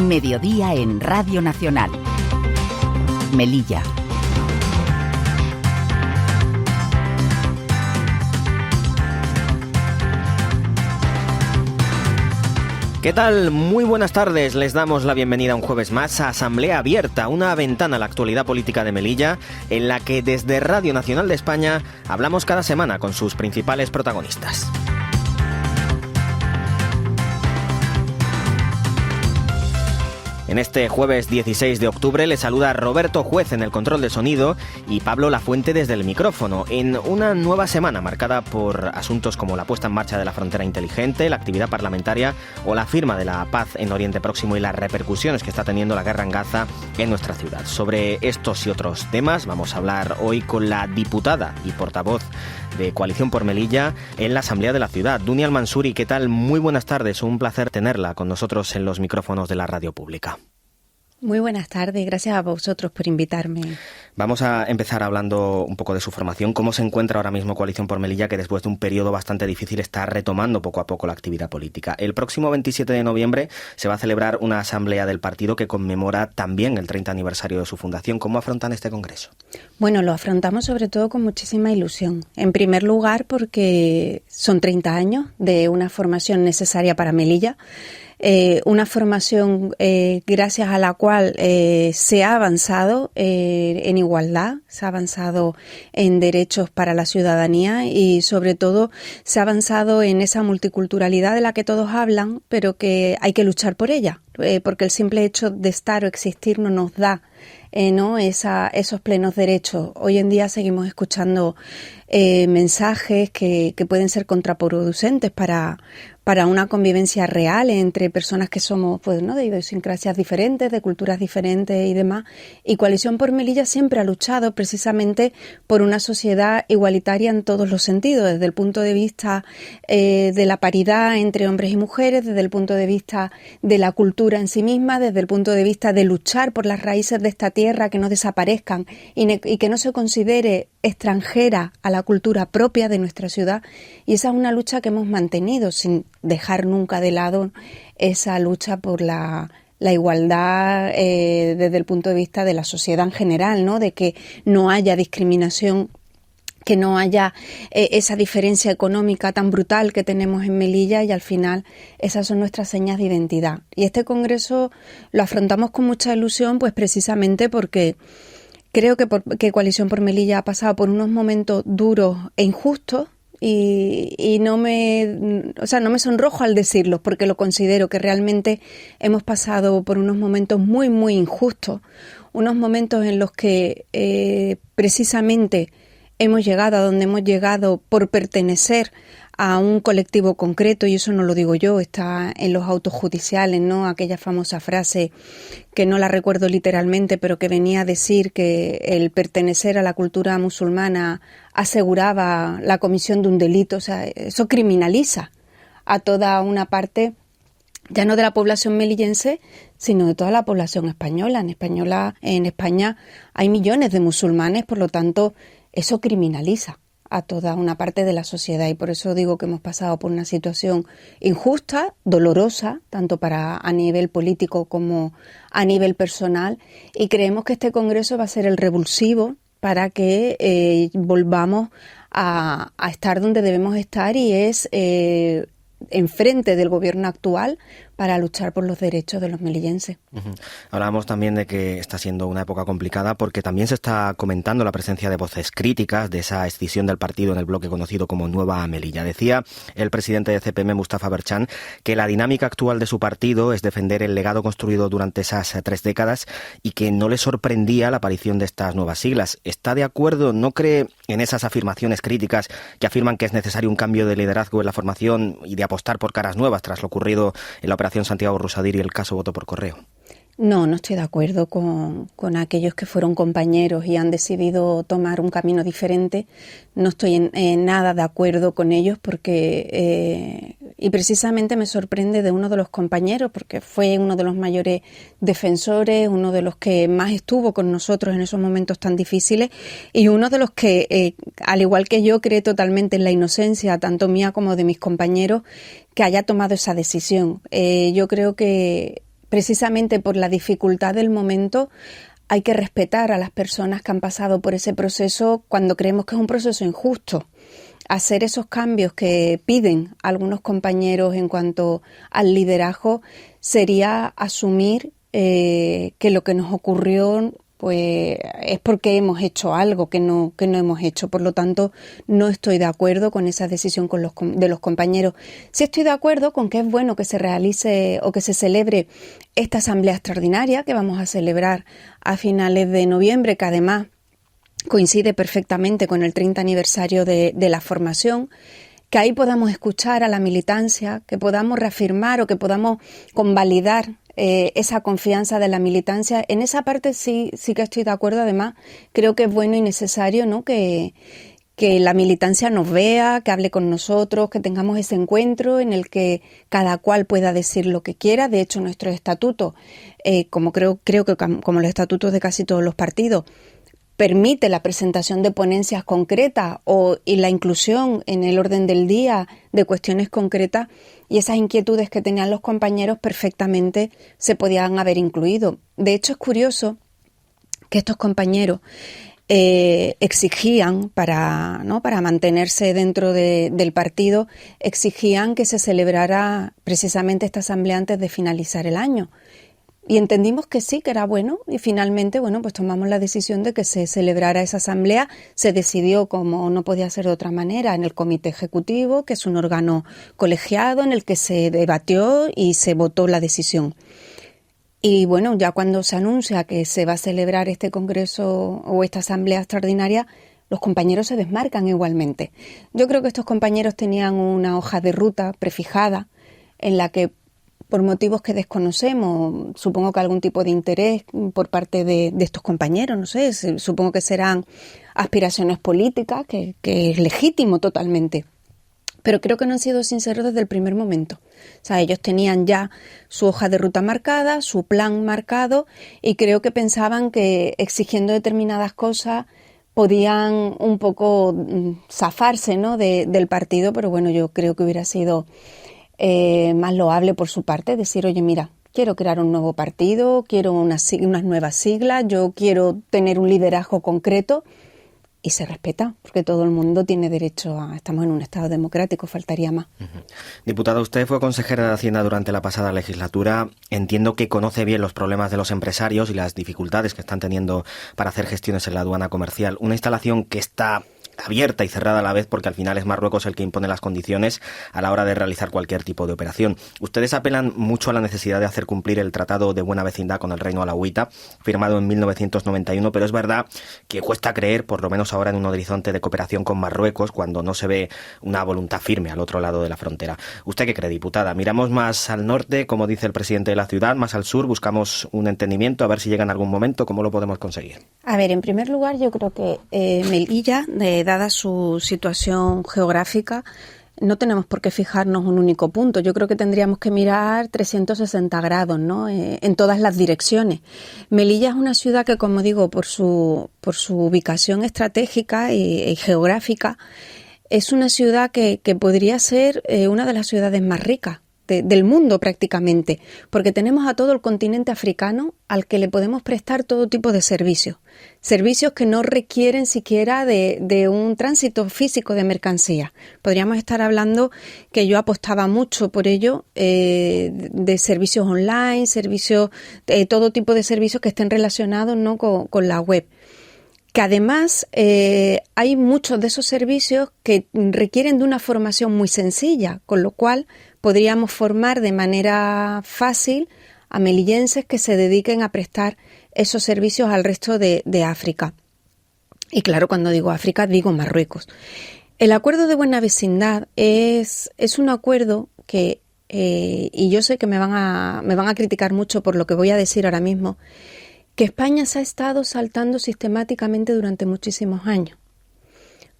Mediodía en Radio Nacional. Melilla. ¿Qué tal? Muy buenas tardes. Les damos la bienvenida un jueves más a Asamblea Abierta, una ventana a la actualidad política de Melilla, en la que desde Radio Nacional de España hablamos cada semana con sus principales protagonistas. En este jueves 16 de octubre les saluda Roberto Juez en el control de sonido y Pablo Lafuente desde el micrófono, en una nueva semana marcada por asuntos como la puesta en marcha de la frontera inteligente, la actividad parlamentaria o la firma de la paz en Oriente Próximo y las repercusiones que está teniendo la guerra en Gaza en nuestra ciudad. Sobre estos y otros temas vamos a hablar hoy con la diputada y portavoz de Coalición por Melilla en la Asamblea de la Ciudad, Dunia Al-Mansuri. ¿Qué tal? Muy buenas tardes, un placer tenerla con nosotros en los micrófonos de la radio pública. Muy buenas tardes, gracias a vosotros por invitarme. Vamos a empezar hablando un poco de su formación. ¿Cómo se encuentra ahora mismo Coalición por Melilla, que después de un periodo bastante difícil está retomando poco a poco la actividad política? El próximo 27 de noviembre se va a celebrar una asamblea del partido que conmemora también el 30 aniversario de su fundación. ¿Cómo afrontan este congreso? Bueno, lo afrontamos sobre todo con muchísima ilusión. En primer lugar, porque son 30 años de una formación necesaria para Melilla. Una formación gracias a la cual se ha avanzado en igualdad, se ha avanzado en derechos para la ciudadanía y sobre todo se ha avanzado en esa multiculturalidad de la que todos hablan, pero que hay que luchar por ella, porque el simple hecho de estar o existir no nos da esos plenos derechos. Hoy en día seguimos escuchando mensajes que pueden ser contraproducentes para una convivencia real entre personas que somos de idiosincrasias diferentes, de culturas diferentes y demás. Y Coalición por Melilla siempre ha luchado precisamente por una sociedad igualitaria en todos los sentidos, desde el punto de vista de la paridad entre hombres y mujeres, desde el punto de vista de la cultura en sí misma, desde el punto de vista de luchar por las raíces de esta tierra, que no desaparezcan y que no se considere extranjera a la cultura propia de nuestra ciudad. Y esa es una lucha que hemos mantenido sin dejar nunca de lado esa lucha por la igualdad desde el punto de vista de la sociedad en general, ¿no? De que no haya discriminación, que no haya esa diferencia económica tan brutal que tenemos en Melilla, y al final esas son nuestras señas de identidad. Y este congreso lo afrontamos con mucha ilusión, pues precisamente porque creo que Coalición por Melilla ha pasado por unos momentos duros e injustos y no me sonrojo al decirlo, porque lo considero que realmente hemos pasado por unos momentos muy, muy injustos, unos momentos en los que precisamente hemos llegado a donde hemos llegado por pertenecer a un colectivo concreto, y eso no lo digo yo, está en los autos judiciales, ¿no? Aquella famosa frase que no la recuerdo literalmente, pero que venía a decir que el pertenecer a la cultura musulmana aseguraba la comisión de un delito. O sea, eso criminaliza a toda una parte, ya no de la población melillense, sino de toda la población española. En España hay millones de musulmanes, por lo tanto, eso criminaliza a toda una parte de la sociedad, y por eso digo que hemos pasado por una situación injusta, dolorosa, tanto a nivel político como a nivel personal, y creemos que este congreso va a ser el revulsivo para que volvamos a estar donde debemos estar, y es enfrente del gobierno actual para luchar por los derechos de los melillenses. Hablábamos también de que está siendo una época complicada porque también se está comentando la presencia de voces críticas de esa escisión del partido en el bloque conocido como Nueva Melilla. Decía el presidente de CPM, Mustafa Berchan, que la dinámica actual de su partido es defender el legado construido durante esas 3 décadas y que no le sorprendía la aparición de estas nuevas siglas. ¿Está de acuerdo? ¿No cree en esas afirmaciones críticas que afirman que es necesario un cambio de liderazgo en la formación y de apostar por caras nuevas tras lo ocurrido en la operación Santiago Rosadir y el caso voto por correo? No estoy de acuerdo con aquellos que fueron compañeros y han decidido tomar un camino diferente. No estoy en nada de acuerdo con ellos porque y precisamente me sorprende de uno de los compañeros, porque fue uno de los mayores defensores, uno de los que más estuvo con nosotros en esos momentos tan difíciles, y uno de los que, al igual que yo, cree totalmente en la inocencia, tanto mía como de mis compañeros, que haya tomado esa decisión. Yo creo que precisamente por la dificultad del momento, hay que respetar a las personas que han pasado por ese proceso cuando creemos que es un proceso injusto. Hacer esos cambios que piden algunos compañeros en cuanto al liderazgo sería asumir que lo que nos ocurrió pues es porque hemos hecho algo que no hemos hecho. Por lo tanto, no estoy de acuerdo con esa decisión de los compañeros. Sí estoy de acuerdo con que es bueno que se realice o que se celebre esta asamblea extraordinaria que vamos a celebrar a finales de noviembre, que además coincide perfectamente con el 30 aniversario de la formación, que ahí podamos escuchar a la militancia, que podamos reafirmar o que podamos convalidar esa confianza de la militancia. En esa parte sí que estoy de acuerdo. Además, creo que es bueno y necesario, ¿no?, que la militancia nos vea, que hable con nosotros, que tengamos ese encuentro en el que cada cual pueda decir lo que quiera. De hecho, nuestro estatuto, como creo que como los estatutos de casi todos los partidos, permite la presentación de ponencias concretas y la inclusión en el orden del día de cuestiones concretas, y esas inquietudes que tenían los compañeros perfectamente se podían haber incluido. De hecho, es curioso que estos compañeros exigían, para mantenerse dentro del partido, exigían que se celebrara precisamente esta asamblea antes de finalizar el año. Y entendimos que sí, que era bueno, y finalmente, pues tomamos la decisión de que se celebrara esa asamblea. Se decidió, como no podía ser de otra manera, en el comité ejecutivo, que es un órgano colegiado en el que se debatió y se votó la decisión. Y ya cuando se anuncia que se va a celebrar este congreso o esta asamblea extraordinaria, los compañeros se desmarcan igualmente. Yo creo que estos compañeros tenían una hoja de ruta prefijada en la que, por motivos que desconocemos, supongo que algún tipo de interés por parte de estos compañeros, no sé, supongo que serán aspiraciones políticas, que es legítimo totalmente. Pero creo que no han sido sinceros desde el primer momento. O sea, ellos tenían ya su hoja de ruta marcada, su plan marcado, y creo que pensaban que exigiendo determinadas cosas podían un poco zafarse, ¿no?, del partido. Pero yo creo que hubiera sido más loable por su parte decir, oye, mira, quiero crear un nuevo partido, quiero unas nuevas siglas, yo quiero tener un liderazgo concreto, y se respeta, porque todo el mundo tiene derecho estamos en un Estado democrático, faltaría más. Diputada, usted fue consejera de Hacienda durante la pasada legislatura. Entiendo que conoce bien los problemas de los empresarios y las dificultades que están teniendo para hacer gestiones en la aduana comercial. Una instalación que está abierta y cerrada a la vez, porque al final es Marruecos el que impone las condiciones a la hora de realizar cualquier tipo de operación. Ustedes apelan mucho a la necesidad de hacer cumplir el Tratado de Buena Vecindad con el Reino Alauita, firmado en 1991, pero es verdad que cuesta creer, por lo menos ahora en un horizonte de cooperación con Marruecos, cuando no se ve una voluntad firme al otro lado de la frontera. ¿Usted qué cree, diputada? ¿Miramos más al norte, como dice el presidente de la ciudad, más al sur, buscamos un entendimiento, a ver si llega en algún momento? ¿Cómo lo podemos conseguir? A ver, en primer lugar, yo creo que Melilla, dada su situación geográfica, no tenemos por qué fijarnos en un único punto. Yo creo que tendríamos que mirar 360 grados, ¿no?, en todas las direcciones. Melilla es una ciudad que, como digo, por su ubicación estratégica y geográfica, es una ciudad que podría ser una de las ciudades más ricas del mundo prácticamente, porque tenemos a todo el continente africano al que le podemos prestar todo tipo de servicios que no requieren siquiera de un tránsito físico de mercancías. Podríamos estar hablando, que yo apostaba mucho por ello, de servicios online, todo tipo de servicios que estén relacionados, ¿no?, con la web. Que además hay muchos de esos servicios que requieren de una formación muy sencilla, con lo cual podríamos formar de manera fácil a melillenses que se dediquen a prestar esos servicios al resto de África. Y claro, cuando digo África, digo Marruecos. El acuerdo de buena vecindad es un acuerdo que, y yo sé que me van a criticar mucho por lo que voy a decir ahora mismo, que España se ha estado saltando sistemáticamente durante muchísimos años.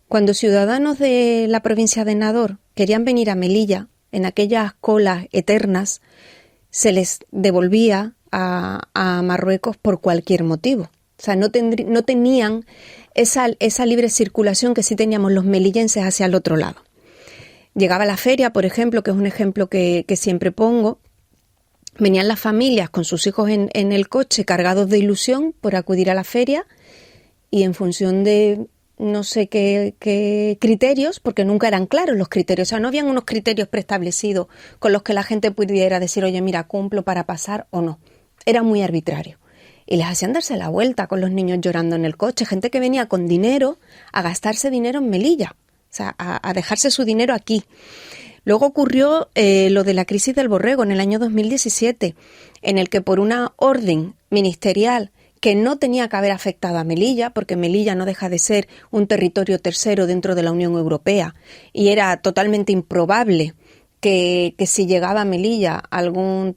Cuando ciudadanos de la provincia de Nador querían venir a Melilla, en aquellas colas eternas, se les devolvía a Marruecos por cualquier motivo. O sea, no tenían esa libre circulación que sí teníamos los melillenses hacia el otro lado. Llegaba la feria, por ejemplo, que es un ejemplo que siempre pongo. Venían las familias con sus hijos en el coche cargados de ilusión por acudir a la feria y en función de no sé qué criterios, porque nunca eran claros los criterios, o sea, no habían unos criterios preestablecidos con los que la gente pudiera decir, oye, mira, cumplo para pasar o no. Era muy arbitrario. Y les hacían darse la vuelta con los niños llorando en el coche, gente que venía con dinero a gastarse dinero en Melilla, o sea, a dejarse su dinero aquí. Luego ocurrió lo de la crisis del borrego en el año 2017, en el que por una orden ministerial que no tenía que haber afectado a Melilla, porque Melilla no deja de ser un territorio tercero dentro de la Unión Europea, y era totalmente improbable que si llegaba a Melilla algún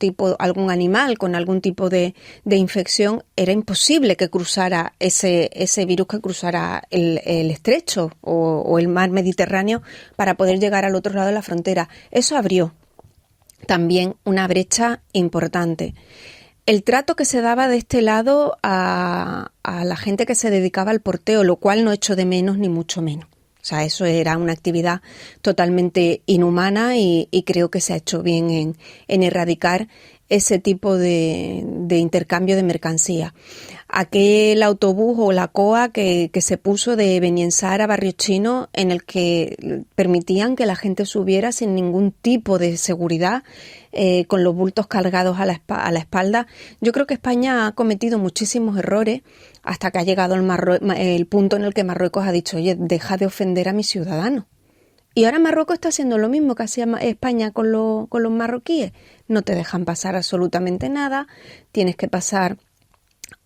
animal con algún tipo de infección, era imposible que cruzara ese virus, que cruzara el estrecho o el mar Mediterráneo para poder llegar al otro lado de la frontera. Eso abrió también una brecha importante. El trato que se daba de este lado a la gente que se dedicaba al porteo, lo cual no echo de menos ni mucho menos. O sea, eso era una actividad totalmente inhumana y creo que se ha hecho bien en erradicar ese tipo de intercambio de mercancía. Aquel autobús o la COA que se puso de Beniensar a Barrio Chino, en el que permitían que la gente subiera sin ningún tipo de seguridad, con los bultos cargados a la espalda. Yo creo que España ha cometido muchísimos errores hasta que ha llegado el punto en el que Marruecos ha dicho, oye, deja de ofender a mis ciudadanos. Y ahora Marruecos está haciendo lo mismo que hacía España con los marroquíes. No te dejan pasar absolutamente nada, tienes que pasar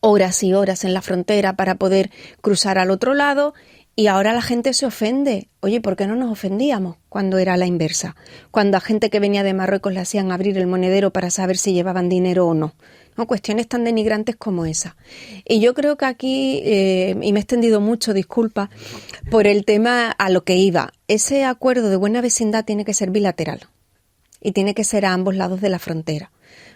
horas y horas en la frontera para poder cruzar al otro lado, y ahora la gente se ofende. Oye, ¿por qué no nos ofendíamos cuando era la inversa? Cuando a gente que venía de Marruecos le hacían abrir el monedero para saber si llevaban dinero o no. No, cuestiones tan denigrantes como esa. Y yo creo que aquí, y me he extendido mucho, disculpa, por el tema a lo que iba. Ese acuerdo de buena vecindad tiene que ser bilateral y tiene que ser a ambos lados de la frontera.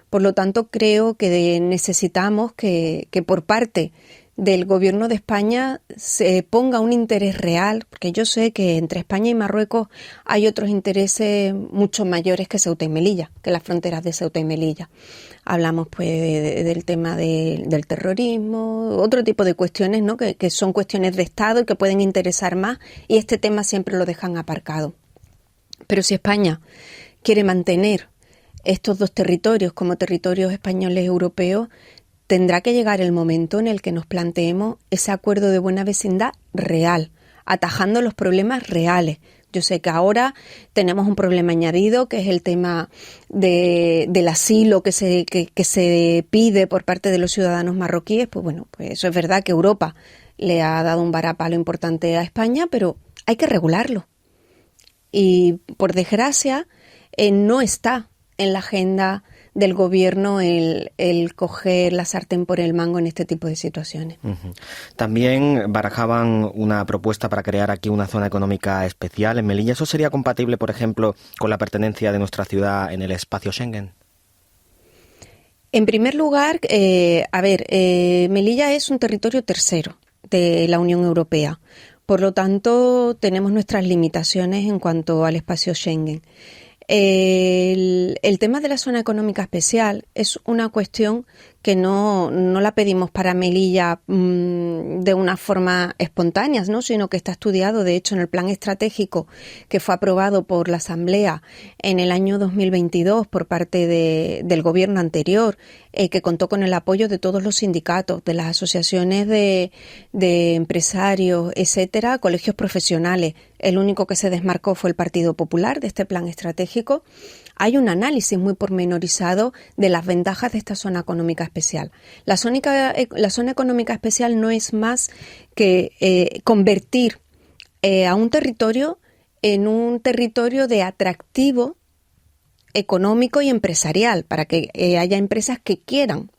Por lo tanto, creo que necesitamos que por parte del Gobierno de España se ponga un interés real, porque yo sé que entre España y Marruecos hay otros intereses mucho mayores que Ceuta y Melilla, que las fronteras de Ceuta y Melilla. Hablamos pues del tema del terrorismo, otro tipo de cuestiones, ¿no? que son cuestiones de Estado y que pueden interesar más, y este tema siempre lo dejan aparcado. Pero si España quiere mantener estos dos territorios como territorios españoles europeos, tendrá que llegar el momento en el que nos planteemos ese acuerdo de buena vecindad real, atajando los problemas reales. Yo sé que ahora tenemos un problema añadido, que es el tema del asilo que se pide por parte de los ciudadanos marroquíes. Pues bueno, pues eso es verdad que Europa le ha dado un varapalo importante a España, pero hay que regularlo. Y por desgracia no está en la agenda del gobierno el coger la sartén por el mango en este tipo de situaciones. Uh-huh. También barajaban una propuesta para crear aquí una zona económica especial en Melilla. ¿Eso sería compatible, por ejemplo, con la pertenencia de nuestra ciudad en el espacio Schengen? En primer lugar, Melilla es un territorio tercero de la Unión Europea. Por lo tanto, tenemos nuestras limitaciones en cuanto al espacio Schengen. El tema de la zona económica especial es una cuestión que no la pedimos para Melilla de una forma espontánea, ¿no? Sino que está estudiado, de hecho, en el plan estratégico que fue aprobado por la Asamblea en el año 2022 por parte del gobierno anterior, que contó con el apoyo de todos los sindicatos, de las asociaciones de empresarios, etcétera, colegios profesionales. El único que se desmarcó fue el Partido Popular de este plan estratégico. Hay un análisis muy pormenorizado de las ventajas de esta zona económica especial. La zona económica especial no es más que convertir a un territorio en un territorio de atractivo económico y empresarial, para que haya empresas que quieran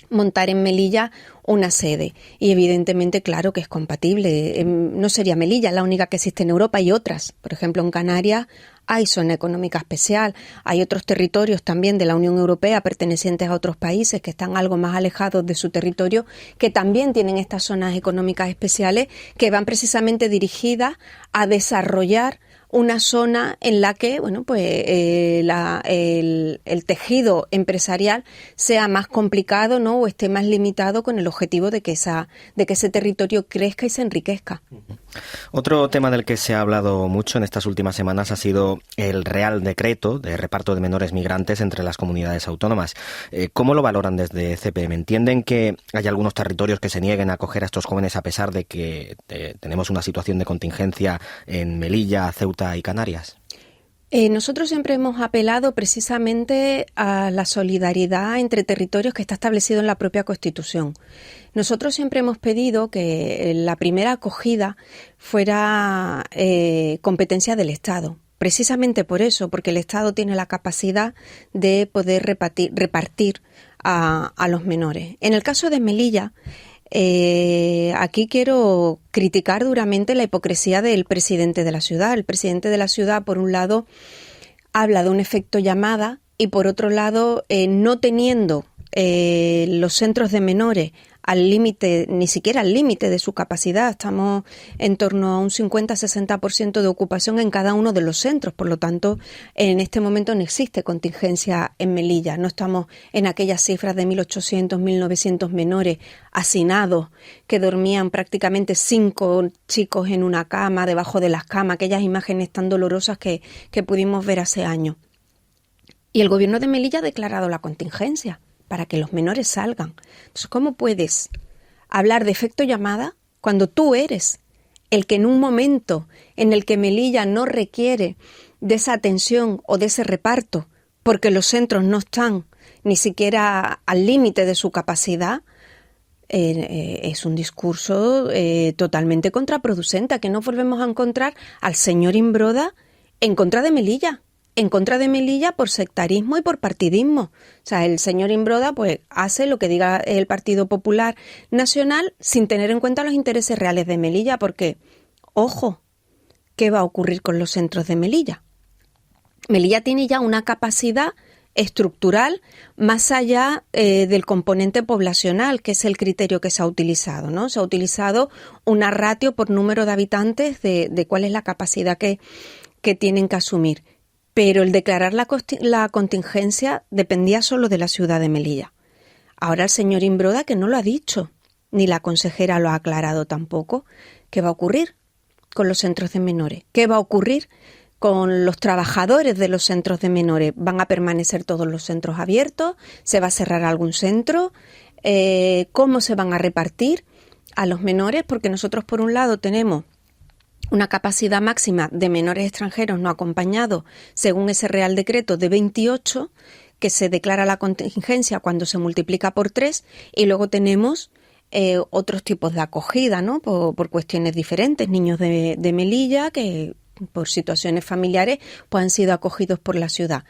montar en Melilla una sede. Y evidentemente, claro que es compatible. No sería Melilla la única que existe en Europa, hay otras. Por ejemplo, en Canarias hay zona económica especial, hay otros territorios también de la Unión Europea pertenecientes a otros países que están algo más alejados de su territorio, que también tienen estas zonas económicas especiales que van precisamente dirigidas a desarrollar una zona en la que, bueno, pues el tejido empresarial sea más complicado, ¿no? O esté más limitado con el objetivo de que ese territorio crezca y se enriquezca. Otro tema del que se ha hablado mucho en estas últimas semanas ha sido el Real Decreto de reparto de menores migrantes entre las comunidades autónomas. ¿Cómo lo valoran desde CPM? ¿Entienden que hay algunos territorios que se nieguen a acoger a estos jóvenes a pesar de que tenemos una situación de contingencia en Melilla, Ceuta y Canarias? Nosotros siempre hemos apelado precisamente a la solidaridad entre territorios que está establecido en la propia Constitución. Nosotros siempre hemos pedido que la primera acogida fuera competencia del Estado. Precisamente por eso, porque el Estado tiene la capacidad de poder repartir a los menores. En el caso de Melilla, aquí quiero criticar duramente la hipocresía del presidente de la ciudad. El presidente de la ciudad, por un lado, habla de un efecto llamada y, por otro lado, no teniendo los centros de menores al límite, ni siquiera al límite de su capacidad. Estamos en torno a un 50-60% de ocupación en cada uno de los centros. Por lo tanto, en este momento no existe contingencia en Melilla. No estamos en aquellas cifras de 1.800, 1.900 menores hacinados que dormían prácticamente 5 chicos en una cama, debajo de las camas, aquellas imágenes tan dolorosas que pudimos ver hace años. Y el gobierno de Melilla ha declarado la contingencia para que los menores salgan. Entonces, ¿cómo puedes hablar de efecto llamada cuando tú eres el que en un momento en el que Melilla no requiere de esa atención o de ese reparto, porque los centros no están ni siquiera al límite de su capacidad, es un discurso totalmente contraproducente? Que no volvemos a encontrar al señor Imbroda en contra de Melilla. En contra de Melilla por sectarismo y por partidismo. O sea, el señor Imbroda pues hace lo que diga el Partido Popular Nacional sin tener en cuenta los intereses reales de Melilla, porque, ojo, ¿qué va a ocurrir con los centros de Melilla? Melilla tiene ya una capacidad estructural más allá del componente poblacional, que es el criterio que se ha utilizado, ¿no? Se ha utilizado una ratio por número de habitantes de cuál es la capacidad que tienen que asumir. Pero el declarar la contingencia dependía solo de la ciudad de Melilla. Ahora el señor Imbroda, que no lo ha dicho, ni la consejera lo ha aclarado tampoco, ¿qué va a ocurrir con los centros de menores? ¿Qué va a ocurrir con los trabajadores de los centros de menores? ¿Van a permanecer todos los centros abiertos? ¿Se va a cerrar algún centro? ¿Cómo se van a repartir a los menores? Porque nosotros, por un lado, tenemos una capacidad máxima de menores extranjeros no acompañados, según ese Real Decreto, de 28, que se declara la contingencia cuando se multiplica por 3, y luego tenemos otros tipos de acogida, ¿no? Por cuestiones diferentes, niños de Melilla que por situaciones familiares pues han sido acogidos por la ciudad.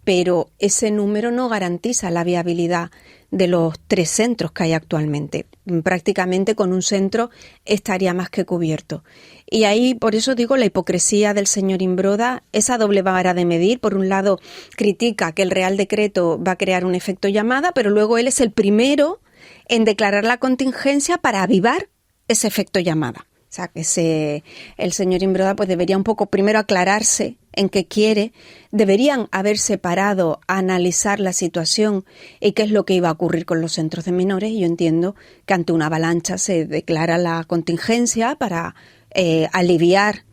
Pero ese número no garantiza la viabilidad de los 3 centros que hay actualmente. Prácticamente con un centro estaría más que cubierto. Y ahí, por eso digo, la hipocresía del señor Imbroda, esa doble vara de medir. Por un lado, critica que el Real Decreto va a crear un efecto llamada, pero luego él es el primero en declarar la contingencia para avivar ese efecto llamada. O sea, que el señor Imbroda pues debería un poco primero aclararse en qué quiere. Deberían haberse parado a analizar la situación y qué es lo que iba a ocurrir con los centros de menores. Y yo entiendo que ante una avalancha se declara la contingencia para aliviar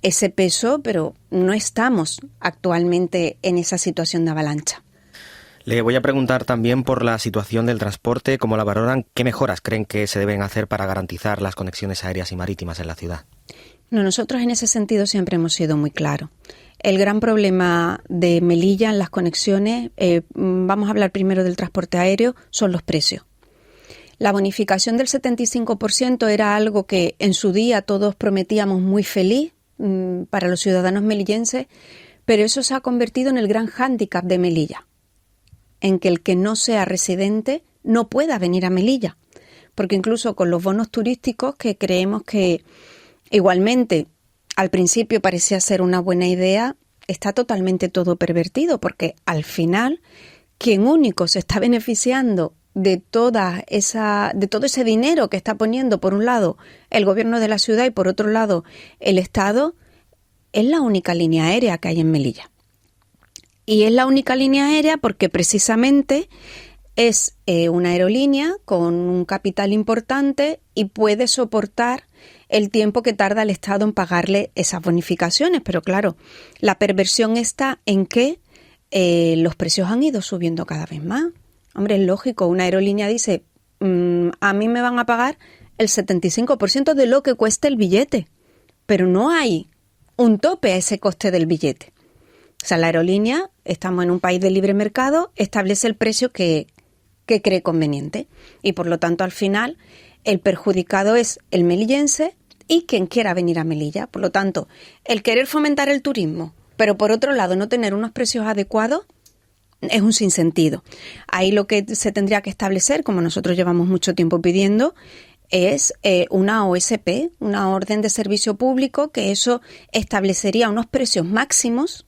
ese peso, pero no estamos actualmente en esa situación de avalancha. Le voy a preguntar también por la situación del transporte, cómo la valoran, qué mejoras creen que se deben hacer para garantizar las conexiones aéreas y marítimas en la ciudad. No, nosotros en ese sentido siempre hemos sido muy claros. El gran problema de Melilla en las conexiones, vamos a hablar primero del transporte aéreo, son los precios. La bonificación del 75% era algo que en su día todos prometíamos muy feliz para los ciudadanos melillenses, pero eso se ha convertido en el gran hándicap de Melilla, en que el que no sea residente no pueda venir a Melilla, porque incluso con los bonos turísticos, que creemos que igualmente al principio parecía ser una buena idea, está totalmente todo pervertido, porque al final quien único se está beneficiando de todo ese dinero que está poniendo por un lado el gobierno de la ciudad y por otro lado el Estado es la única línea aérea que hay en Melilla. Y es la única línea aérea porque precisamente es una aerolínea con un capital importante y puede soportar el tiempo que tarda el Estado en pagarle esas bonificaciones. Pero claro, la perversión está en que los precios han ido subiendo cada vez más. Hombre, es lógico, una aerolínea dice, a mí me van a pagar el 75% de lo que cueste el billete, pero no hay un tope a ese coste del billete. O sea, la aerolínea, estamos en un país de libre mercado, establece el precio que cree conveniente y por lo tanto al final el perjudicado es el melillense y quien quiera venir a Melilla. Por lo tanto, el querer fomentar el turismo, pero por otro lado no tener unos precios adecuados, es un sinsentido. Ahí lo que se tendría que establecer, como nosotros llevamos mucho tiempo pidiendo, es una OSP, una orden de servicio público, que eso establecería unos precios máximos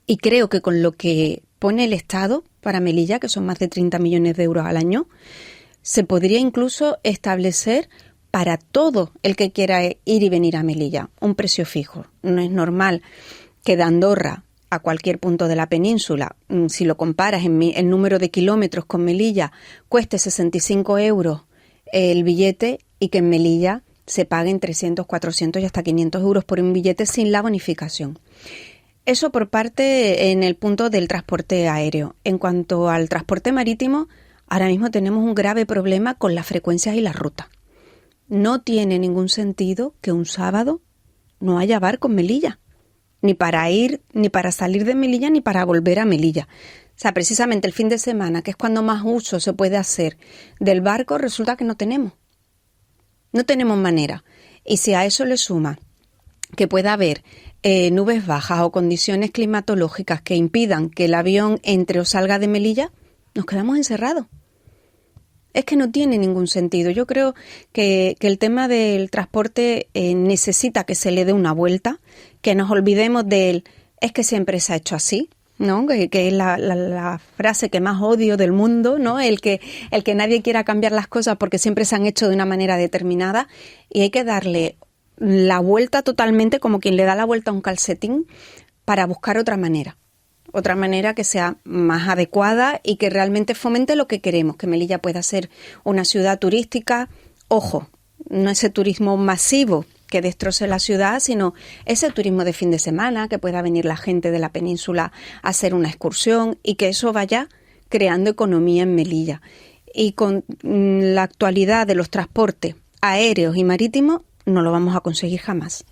y creo que con lo que pone el Estado para Melilla, que son más de 30 millones de euros al año, se podría incluso establecer para todo el que quiera ir y venir a Melilla un precio fijo. No es normal que de Andorra a cualquier punto de la península, si lo comparas en el número de kilómetros con Melilla, cueste 65 euros el billete y que en Melilla se paguen 300, 400 y hasta 500 euros por un billete sin la bonificación. Eso por parte en el punto del transporte aéreo. En cuanto al transporte marítimo, ahora mismo tenemos un grave problema con las frecuencias y las rutas. No tiene ningún sentido que un sábado no haya barco en Melilla, ni para ir, ni para salir de Melilla, ni para volver a Melilla. O sea, precisamente el fin de semana, que es cuando más uso se puede hacer del barco, resulta que no tenemos. No tenemos manera. Y si a eso le suma que pueda haber nubes bajas o condiciones climatológicas que impidan que el avión entre o salga de Melilla, nos quedamos encerrados. Es que no tiene ningún sentido. Yo creo que el tema del transporte necesita que se le dé una vuelta, que nos olvidemos del es que siempre se ha hecho así, ¿no? Que es la frase que más odio del mundo, ¿no? El que nadie quiera cambiar las cosas porque siempre se han hecho de una manera determinada y hay que darle la vuelta totalmente, como quien le da la vuelta a un calcetín, para buscar otra manera que sea más adecuada y que realmente fomente lo que queremos, que Melilla pueda ser una ciudad turística, ojo, no ese turismo masivo que destroce la ciudad, sino ese turismo de fin de semana, que pueda venir la gente de la península a hacer una excursión y que eso vaya creando economía en Melilla. Y con la actualidad de los transportes aéreos y marítimos, no lo vamos a conseguir jamás.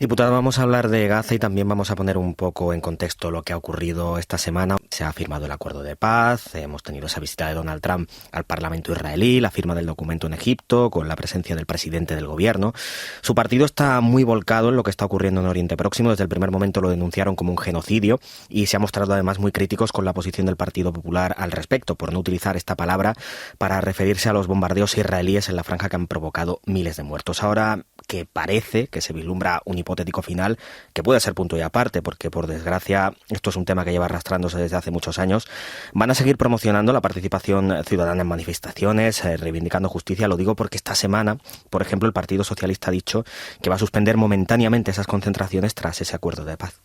Diputada, vamos a hablar de Gaza y también vamos a poner un poco en contexto lo que ha ocurrido esta semana. Se ha firmado el acuerdo de paz, hemos tenido esa visita de Donald Trump al Parlamento israelí, la firma del documento en Egipto, con la presencia del presidente del gobierno. Su partido está muy volcado en lo que está ocurriendo en Oriente Próximo. Desde el primer momento lo denunciaron como un genocidio y se ha mostrado además muy críticos con la posición del Partido Popular al respecto, por no utilizar esta palabra para referirse a los bombardeos israelíes en la franja que han provocado miles de muertos. Ahora que parece que se vislumbra un hipotético final que puede ser punto y aparte, porque por desgracia esto es un tema que lleva arrastrándose desde hace muchos años. Van a seguir promocionando la participación ciudadana en manifestaciones, reivindicando justicia. Lo digo porque esta semana, por ejemplo, el Partido Socialista ha dicho que va a suspender momentáneamente esas concentraciones tras ese acuerdo de paz.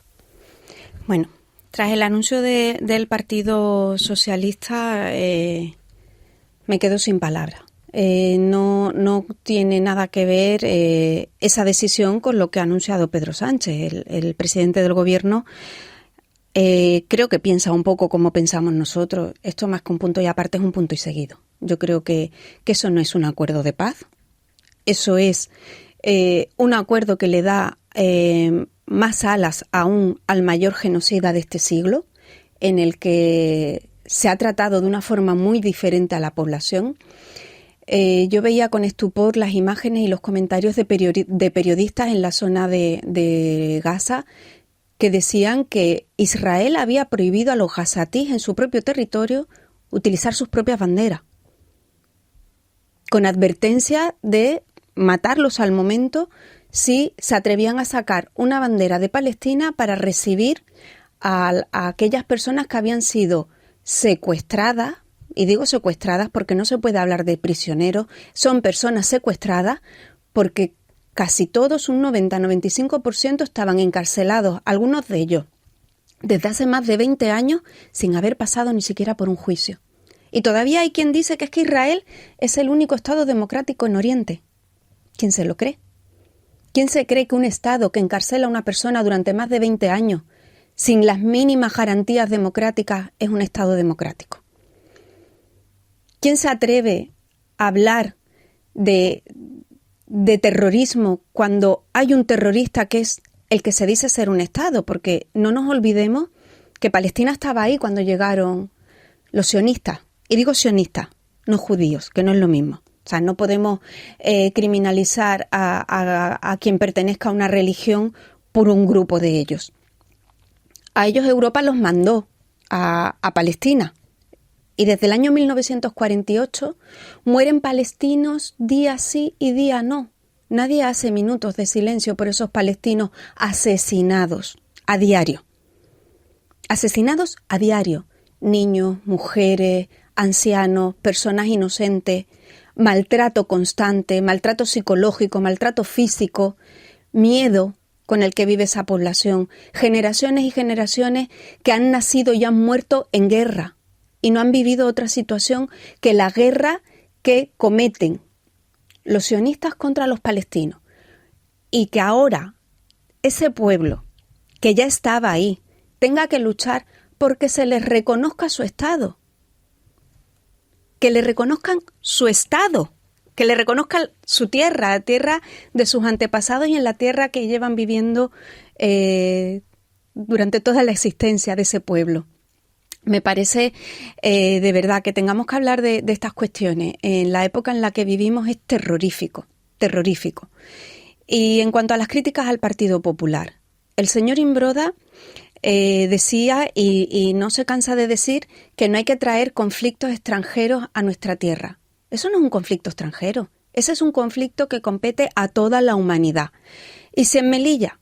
Bueno, tras el anuncio del Partido Socialista me quedo sin palabras. No tiene nada que ver esa decisión con lo que ha anunciado Pedro Sánchez, el presidente del gobierno. Creo que piensa un poco como pensamos nosotros. Esto más que un punto y aparte es un punto y seguido. Yo creo que eso no es un acuerdo de paz. Eso es un acuerdo que le da más alas aún al mayor genocida de este siglo, en el que se ha tratado de una forma muy diferente a la población. Yo veía con estupor las imágenes y los comentarios de periodistas en la zona de Gaza que decían que Israel había prohibido a los gazatíes en su propio territorio utilizar sus propias banderas, con advertencia de matarlos al momento si se atrevían a sacar una bandera de Palestina para recibir a aquellas personas que habían sido secuestradas. Y digo secuestradas porque no se puede hablar de prisioneros, son personas secuestradas porque casi todos, un 90-95%, estaban encarcelados, algunos de ellos, desde hace más de 20 años, sin haber pasado ni siquiera por un juicio. Y todavía hay quien dice que es que Israel es el único Estado democrático en Oriente. ¿Quién se lo cree? ¿Quién se cree que un Estado que encarcela a una persona durante más de 20 años, sin las mínimas garantías democráticas, es un Estado democrático? ¿Quién se atreve a hablar de terrorismo cuando hay un terrorista que es el que se dice ser un Estado? Porque no nos olvidemos que Palestina estaba ahí cuando llegaron los sionistas. Y digo sionistas, no judíos, que no es lo mismo. O sea, no podemos criminalizar a quien pertenezca a una religión por un grupo de ellos. A ellos Europa los mandó a Palestina. Y desde el año 1948 mueren palestinos día sí y día no. Nadie hace minutos de silencio por esos palestinos asesinados a diario. Asesinados a diario. Niños, mujeres, ancianos, personas inocentes, maltrato constante, maltrato psicológico, maltrato físico, miedo con el que vive esa población, generaciones y generaciones que han nacido y han muerto en guerra y no han vivido otra situación que la guerra que cometen los sionistas contra los palestinos, y que ahora ese pueblo que ya estaba ahí tenga que luchar porque se les reconozca su Estado, que le reconozcan su Estado, que le reconozcan su tierra, la tierra de sus antepasados y en la tierra que llevan viviendo durante toda la existencia de ese pueblo. Me parece de verdad que tengamos que hablar de estas cuestiones en la época en la que vivimos es terrorífico, terrorífico. Y en cuanto a las críticas al Partido Popular, el señor Imbroda decía y no se cansa de decir que no hay que traer conflictos extranjeros a nuestra tierra. Eso no es un conflicto extranjero, ese es un conflicto que compete a toda la humanidad. Y si en Melilla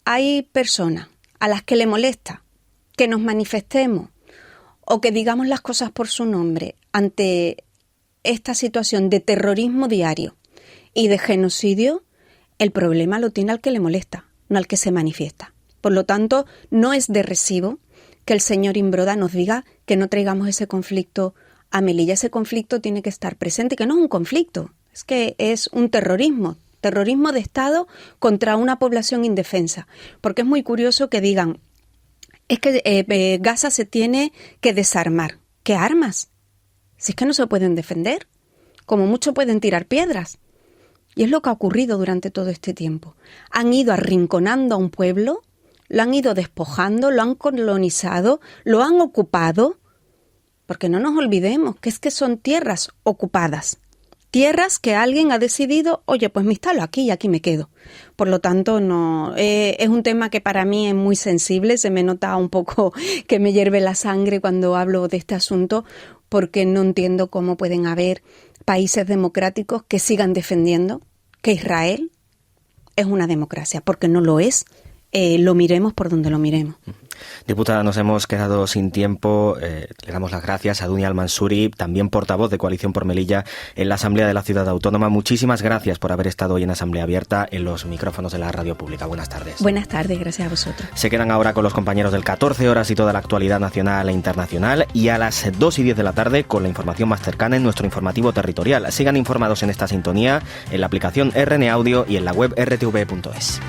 hay personas a las que le molesta que nos manifestemos o que digamos las cosas por su nombre ante esta situación de terrorismo diario y de genocidio, el problema lo tiene al que le molesta, no al que se manifiesta. Por lo tanto, no es de recibo que el señor Imbroda nos diga que no traigamos ese conflicto a Melilla. Ese conflicto tiene que estar presente, que no es un conflicto, es que es un terrorismo de Estado contra una población indefensa. Porque es muy curioso que digan, es que Gaza se tiene que desarmar. ¿Qué armas? Si es que no se pueden defender, como mucho pueden tirar piedras. Y es lo que ha ocurrido durante todo este tiempo. Han ido arrinconando a un pueblo, lo han ido despojando, lo han colonizado, lo han ocupado, porque no nos olvidemos que es que son tierras ocupadas. Tierras que alguien ha decidido, oye, pues me instalo aquí y aquí me quedo. Por lo tanto, no es un tema que para mí es muy sensible, se me nota un poco que me hierve la sangre cuando hablo de este asunto, porque no entiendo cómo pueden haber países democráticos que sigan defendiendo que Israel es una democracia, porque no lo es. Lo miremos por donde lo miremos. Diputada, nos hemos quedado sin tiempo. Le damos las gracias a Dunia Al-Mansuri, también portavoz de Coalición por Melilla en la Asamblea de la Ciudad Autónoma. Muchísimas gracias por haber estado hoy en Asamblea Abierta en los micrófonos de la radio pública. Buenas tardes. Buenas tardes, gracias a vosotros. Se quedan ahora con los compañeros del 14 horas y toda la actualidad nacional e internacional, y a las 2:10 de la tarde con la información más cercana en nuestro informativo territorial. Sigan informados en esta sintonía, en la aplicación RN Audio y en la web rtv.es.